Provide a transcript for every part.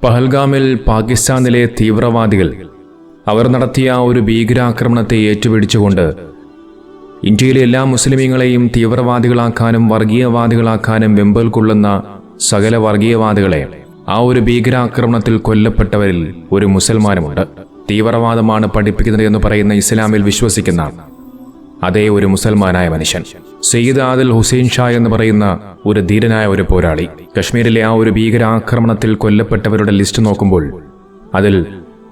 പഹൽഗാമിൽ പാകിസ്ഥാനിലെ തീവ്രവാദികൾ അവർ നടത്തിയ ഒരു ഭീകരാക്രമണത്തെ ഏറ്റുപിടിച്ചുകൊണ്ട് ഇന്ത്യയിലെ എല്ലാ മുസ്ലിമീങ്ങളെയും തീവ്രവാദികളാക്കാനും വർഗീയവാദികളാക്കാനും വെമ്പൽ കൊള്ളുന്ന സകല വർഗീയവാദികളെ ആ ഒരു ഭീകരാക്രമണത്തിൽ കൊല്ലപ്പെട്ടവരിൽ ഒരു മുസൽമാനുമുണ്ട്. തീവ്രവാദമാണ് പഠിപ്പിക്കുന്നത് എന്ന് പറയുന്ന ഇസ്ലാമിൽ വിശ്വസിക്കുന്ന അതേ ഒരു മുസൽമാനായ മനുഷ്യൻ സയ്യിദ് ആദിൽ ഹുസൈൻ ഷാ എന്ന് പറയുന്ന ഒരു ധീരനായ ഒരു പോരാളി. കശ്മീരിലെ ആ ഒരു ഭീകരാക്രമണത്തിൽ കൊല്ലപ്പെട്ടവരുടെ ലിസ്റ്റ് നോക്കുമ്പോൾ അതിൽ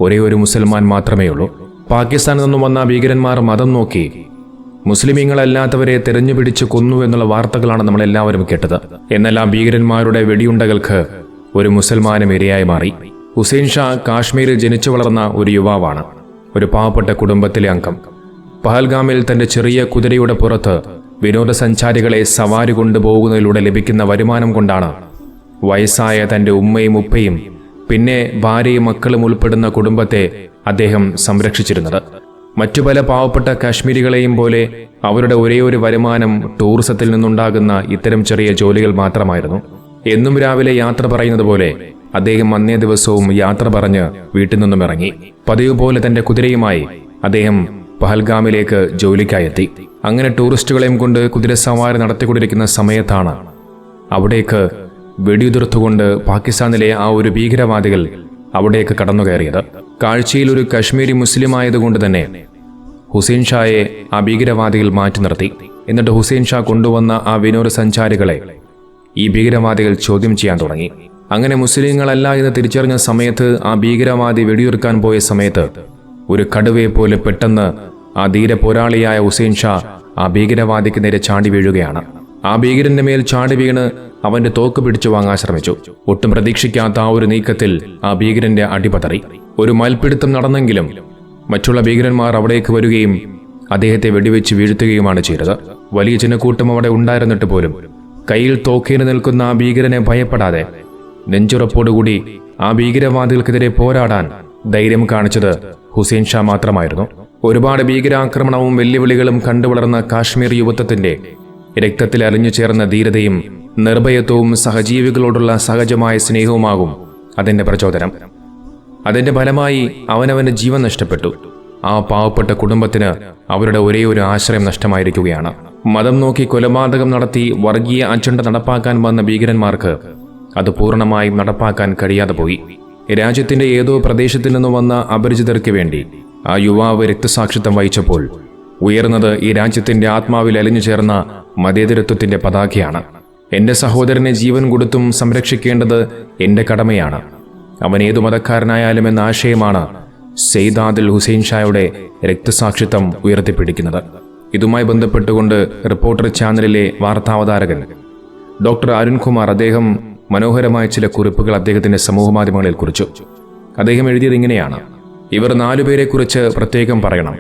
ഒരേ ഒരു മുസൽമാൻ മാത്രമേ ഉള്ളൂ. പാകിസ്ഥാനിൽ നിന്നും വന്ന ഭീകരന്മാർ മതം നോക്കി മുസ്ലിമീങ്ങളല്ലാത്തവരെ തെരഞ്ഞുപിടിച്ച് കൊന്നു എന്നുള്ള വാർത്തകളാണ് നമ്മളെല്ലാവരും കേട്ടത്. എന്നാൽ ആ ഭീകരന്മാരുടെ വെടിയുണ്ടകൾക്ക് ഒരു മുസൽമാനും ഇരയായി മാറി. ഹുസൈൻ ഷാ കാശ്മീരിൽ ജനിച്ചു വളർന്ന ഒരു യുവാവാണ്, ഒരു പാവപ്പെട്ട കുടുംബത്തിലെ അംഗം. പഹൽഗാമിൽ തന്റെ ചെറിയ കുതിരയുടെ പുറത്ത് വിനോദസഞ്ചാരികളെ സവാരി കൊണ്ടുപോകുന്നതിലൂടെ ലഭിക്കുന്ന വരുമാനം കൊണ്ടാണ് വയസ്സായ തന്റെ ഉമ്മയും ഉപ്പയും പിന്നെ ഭാര്യയും മക്കളും ഉൾപ്പെടുന്ന കുടുംബത്തെ അദ്ദേഹം സംരക്ഷിച്ചിരുന്നത്. മറ്റു പല പാവപ്പെട്ട കാശ്മീരികളെയും പോലെ അവരുടെ ഒരേ ഒരു വരുമാനം ടൂറിസത്തിൽ നിന്നുണ്ടാകുന്ന ഇത്തരം ചെറിയ ജോലികൾ മാത്രമായിരുന്നു. എന്നും രാവിലെ യാത്ര പറയുന്നത് പോലെ അദ്ദേഹം അന്നേ ദിവസവും യാത്ര പറഞ്ഞ് വീട്ടിൽ നിന്നും ഇറങ്ങി. പതിവ് പോലെ തന്റെ കുതിരയുമായി അദ്ദേഹം പഹൽഗാമിലേക്ക് ജോലിക്കായെത്തി. അങ്ങനെ ടൂറിസ്റ്റുകളെയും കൊണ്ട് കുതിരസവാരി നടത്തിക്കൊണ്ടിരിക്കുന്ന സമയത്താണ് അവിടേക്ക് വെടിയുതിർത്തുകൊണ്ട് പാകിസ്ഥാനിലെ ആ ഒരു ഭീകരവാദികൾ അവിടേക്ക് കടന്നു കയറിയത്. കാഴ്ചയിൽ ഒരു കശ്മീരി മുസ്ലിം ആയതുകൊണ്ട് തന്നെ ഹുസൈൻ ഷായെ ആ ഭീകരവാദികൾ മാറ്റി നിർത്തി. എന്നിട്ട് ഹുസൈൻ ഷാ കൊണ്ടുവന്ന ആ വിനോദസഞ്ചാരികളെ ഈ ഭീകരവാദികൾ ചോദ്യം ചെയ്യാൻ തുടങ്ങി. അങ്ങനെ മുസ്ലിങ്ങളല്ല എന്ന് തിരിച്ചറിഞ്ഞ സമയത്ത് ആ ഭീകരവാദി വെടിയുതിർക്കാൻ പോയ സമയത്ത് ഒരു കടുവയെ പോലെ പെട്ടെന്ന് ആ ധീര പോരാളിയായ ഹുസൈൻ ഷാ ആ ഭീകരവാദിക്ക് നേരെ ചാടി വീഴുകയാണ്. ആ ഭീകരന്റെ മേൽ ചാടി വീണ് അവന്റെ തോക്ക് പിടിച്ചു വാങ്ങാൻ ശ്രമിച്ചു. ഒട്ടും പ്രതീക്ഷിക്കാത്ത ആ ഒരു നീക്കത്തിൽ ആ ഭീകരന്റെ അടിപതറി. ഒരു മൽപ്പിടുത്തം നടന്നെങ്കിലും മറ്റുള്ള ഭീകരന്മാർ അവിടേക്ക് വരികയും അദ്ദേഹത്തെ വെടിവെച്ച് വീഴ്ത്തുകയുമാണ് ചെയ്തത്. വലിയ ജനക്കൂട്ടം അവിടെ ഉണ്ടായിരുന്നിട്ട് പോലും കയ്യിൽ തോക്കേന് നിൽക്കുന്ന ആ ഭീകരനെ ഭയപ്പെടാതെ നെഞ്ചുറപ്പോടുകൂടി ആ ഭീകരവാദികൾക്കെതിരെ പോരാടാൻ ധൈര്യം കാണിച്ചത് ഹുസൈൻ ഷാ മാത്രമായിരുന്നു. ഒരുപാട് ഭീകരാക്രമണവും വെല്ലുവിളികളും കണ്ടുവളർന്ന കാശ്മീർ യുവത്വത്തിന്റെ രക്തത്തിൽ അലിഞ്ഞു ചേർന്ന ധീരതയും നിർഭയത്വവും സഹജീവികളോടുള്ള സഹജമായ സ്നേഹവുമാകും അതിന്റെ പ്രചോദനം. അതിന്റെ ഫലമായി അവനവന്റെ ജീവൻ നഷ്ടപ്പെട്ടു. ആ പാവപ്പെട്ട കുടുംബത്തിന് അവരുടെ ഒരേ ഒരു ആശ്രയം നഷ്ടമായിരിക്കുകയാണ്. മതം നോക്കി കൊലപാതകം നടത്തി വർഗീയ അജണ്ട നടപ്പാക്കാൻ വന്ന ഭീകരന്മാർക്ക് അത് പൂർണ്ണമായും നടപ്പാക്കാൻ കഴിയാതെ പോയി. രാജ്യത്തിന്റെ ഏതോ പ്രദേശത്തിൽ നിന്ന് വന്ന അപരിചിതർക്ക് വേണ്ടി ആ യുവാവ് രക്തസാക്ഷിത്വം വഹിച്ചപ്പോൾ ഉയർന്നത് ഈ രാജ്യത്തിന്റെ ആത്മാവിൽ അലിഞ്ഞു ചേർന്ന മതേതരത്വത്തിന്റെ പതാകയാണ്. എന്റെ സഹോദരനെ ജീവൻ കൊടുത്തും സംരക്ഷിക്കേണ്ടത് എന്റെ കടമയാണ്, അവൻ ഏതു മതക്കാരനായാലും എന്ന ആശയമാണ് സയ്യിദ് ആദിൽ ഹുസൈൻ ഷായുടെ രക്തസാക്ഷിത്വം ഉയർത്തിപ്പിടിക്കുന്നത്. ഇതുമായി ബന്ധപ്പെട്ടുകൊണ്ട് റിപ്പോർട്ടർ ചാനലിലെ വാർത്താവതാരകൻ ഡോക്ടർ അരുൺകുമാർ അദ്ദേഹം മനോഹരമായ ചില കുറിപ്പുകൾ അദ്ദേഹത്തിന്റെ സമൂഹമാധ്യമങ്ങളിൽ കുറിച്ചു. അദ്ദേഹം എഴുതിയത് ഇങ്ങനെയാണ്: ഇവർ 4 പേരെക്കുറിച്ച് പ്രത്യേകം പറയണം,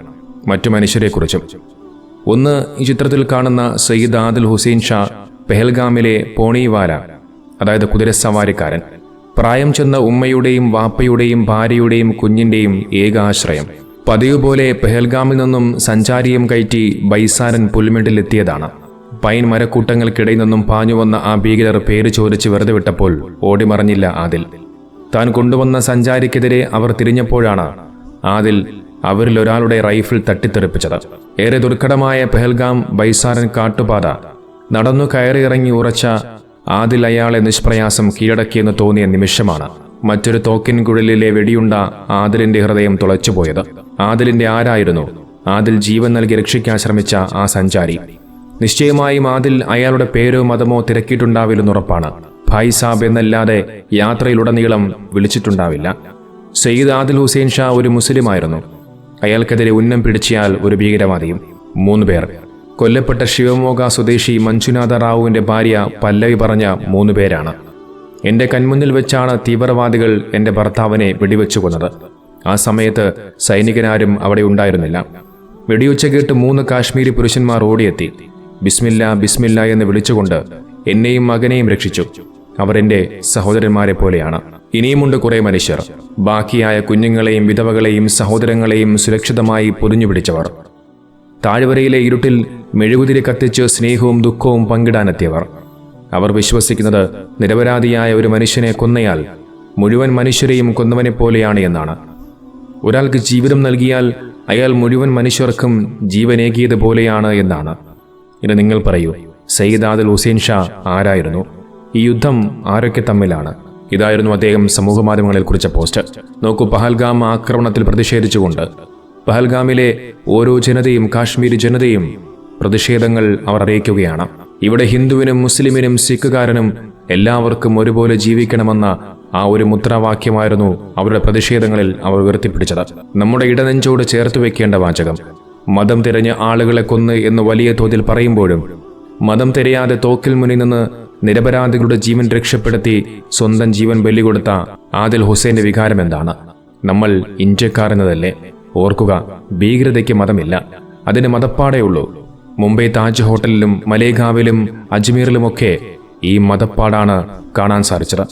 മറ്റു മനുഷ്യരെക്കുറിച്ചും. ഒന്ന്, ഈ ചിത്രത്തിൽ കാണുന്ന സയ്യിദ് ആദിൽ ഹുസൈൻ ഷാ പെഹൽഗാമിലെ പോണിവാല, അതായത് കുതിരസവാരിക്കാരൻ. പ്രായം ചെന്ന ഉമ്മയുടെയും വാപ്പയുടെയും ഭാര്യയുടെയും കുഞ്ഞിന്റെയും ഏക ആശ്രയം. പതിവ് പോലെ പെഹൽഗാമിൽ നിന്നും സഞ്ചാരിയും കയറ്റി ബൈസാരൻ പുൽമെട്ടിലെത്തിയതാണ്. പൈൻ മരക്കൂട്ടങ്ങൾക്കിടയിൽ നിന്നും പാഞ്ഞുവന്ന ആ ഭീകരർ പേര് ചോദിച്ച് വെറുതെ വിട്ടപ്പോൾ ഓടിമറഞ്ഞില്ല ആദിൽ. താൻ കൊണ്ടുവന്ന സഞ്ചാരിക്കെതിരെ അവർ തിരിഞ്ഞപ്പോഴാണ് ആദിൽ അവരിൽ ഒരാളുടെ റൈഫിൾ തട്ടിത്തെറിപ്പിച്ചത്. ഏറെ ദുർഘടമായ പെഹൽഗാം ബൈസാരൻ കാട്ടുപാത നടന്നു കയറിയിറങ്ങി ഉറച്ച ആദിൽ അയാളെ നിഷ്പ്രയാസം കീഴടക്കിയെന്ന് തോന്നിയ നിമിഷമാണ് മറ്റൊരു തോക്കിൻ കുഴലിലെ വെടിയുണ്ട ആദിലിന്റെ ഹൃദയം തുളച്ചുപോയത്. ആദിലിന്റെ ആരായിരുന്നു? ആദിൽ ജീവൻ നൽകി രക്ഷിക്കാൻ ശ്രമിച്ച ആ സഞ്ചാരി. നിശ്ചയമായും ആദിൽ അയാളുടെ പേരോ മതമോ തിരക്കിയിട്ടുണ്ടാവില്ലെന്നുറപ്പാണ്. ഭായ് സാബ് എന്നല്ലാതെ യാത്രയിലുടനീളം വിളിച്ചിട്ടുണ്ടാവില്ല. സയ്യിദ് ആദിൽ ഹുസൈൻ ഷാ ഒരു മുസ്ലിമായിരുന്നു. അയാൾക്കെതിരെ ഉന്നം പിടിച്ചയാൾ ഒരു ഭീകരവാദിയും. 3 പേർ. കൊല്ലപ്പെട്ട ശിവമോഗ സ്വദേശി മഞ്ജുനാഥ റാവുവിന്റെ ഭാര്യ പല്ലവി പറഞ്ഞ 3 പേരാണ്. എന്റെ കൺമുന്നിൽ വെച്ചാണ് തീവ്രവാദികൾ എന്റെ ഭർത്താവിനെ വെടിവെച്ചു കൊന്നത്. ആ സമയത്ത് സൈനികനാരും അവിടെ ഉണ്ടായിരുന്നില്ല. വെടിയുച്ച കേട്ട് 3 കാശ്മീരി പുരുഷന്മാർ ഓടിയെത്തി. ബിസ്മില്ല ബിസ്മില്ല എന്ന് വിളിച്ചുകൊണ്ട് എന്നെയും മകനെയും രക്ഷിച്ചു. അവർ എന്റെ സഹോദരന്മാരെ പോലെയാണ്. ഇനിയുമുണ്ട് കുറെ മനുഷ്യർ. ബാക്കിയായ കുഞ്ഞുങ്ങളെയും വിധവകളെയും സഹോദരങ്ങളെയും സുരക്ഷിതമായി പൊതിഞ്ഞു പിടിച്ചവർ. താഴ്വരയിലെ ഇരുട്ടിൽ മെഴുകുതിരി കത്തിച്ച് സ്നേഹവും ദുഃഖവും പങ്കിടാനെത്തിയവർ. അവർ വിശ്വസിക്കുന്നത് നിരപരാധിയായ ഒരു മനുഷ്യനെ കൊന്നയാൽ മുഴുവൻ മനുഷ്യരെയും കൊന്നവനെപ്പോലെയാണ് എന്നാണ്. ഒരാൾക്ക് ജീവിതം നൽകിയാൽ അയാൾ മുഴുവൻ മനുഷ്യർക്കും ജീവനേകിയതുപോലെയാണ് എന്നാണ്. ഇനി നിങ്ങൾ പറയൂ, സയ്യിദ് ആദിൽ ഹുസൈൻ ഷാ ആരായിരുന്നു? ഈ യുദ്ധം ആരൊക്കെ തമ്മിലാണ്? ഇതായിരുന്നു അദ്ദേഹം സമൂഹമാധ്യമങ്ങളിൽ കുറിച്ച പോസ്റ്റ്. നോക്കൂ, പഹൽഗാം ആക്രമണത്തിൽ പ്രതിഷേധിച്ചുകൊണ്ട് പഹൽഗാമിലെ ഓരോ ജനതയും, കാശ്മീരി ജനതയും പ്രതിഷേധങ്ങൾ അവർ അറിയിക്കുകയാണ്. ഇവിടെ ഹിന്ദുവിനും മുസ്ലിമിനും സിഖുകാരനും എല്ലാവർക്കും ഒരുപോലെ ജീവിക്കണമെന്ന ആ ഒരു മുദ്രാവാക്യമായിരുന്നു അവരുടെ പ്രതിഷേധങ്ങളിൽ അവർ ഉയർത്തിപ്പിടിച്ചത്. നമ്മുടെ ഇടനെഞ്ചോട് ചേർത്ത് വെക്കേണ്ട വാചകം. മതം തിരഞ്ഞ ആളുകളെ കൊന്ന് എന്ന് വലിയ തോതിൽ പറയുമ്പോഴും മതം തിരയാതെ തോക്കിൽ മുന്നിൽ നിന്ന് നിരപരാധികളുടെ ജീവൻ രക്ഷപ്പെടുത്തി സ്വന്തം ജീവൻ ബലികൊടുത്ത ആദിൽ ഹുസൈന്റെ വികാരം എന്താണ്? നമ്മൾ ഇന്ത്യക്കാർ എന്നതല്ലേ? ഓർക്കുക, ഭീകരതയ്ക്ക് മതമില്ല, അതിന് മതപ്പാടേ ഉള്ളൂ. മുംബൈ താജ് ഹോട്ടലിലും മലേഗാവിലും അജ്മീറിലുമൊക്കെ ഈ മതപ്പാടാണ് കാണാൻ സാധിച്ചത്.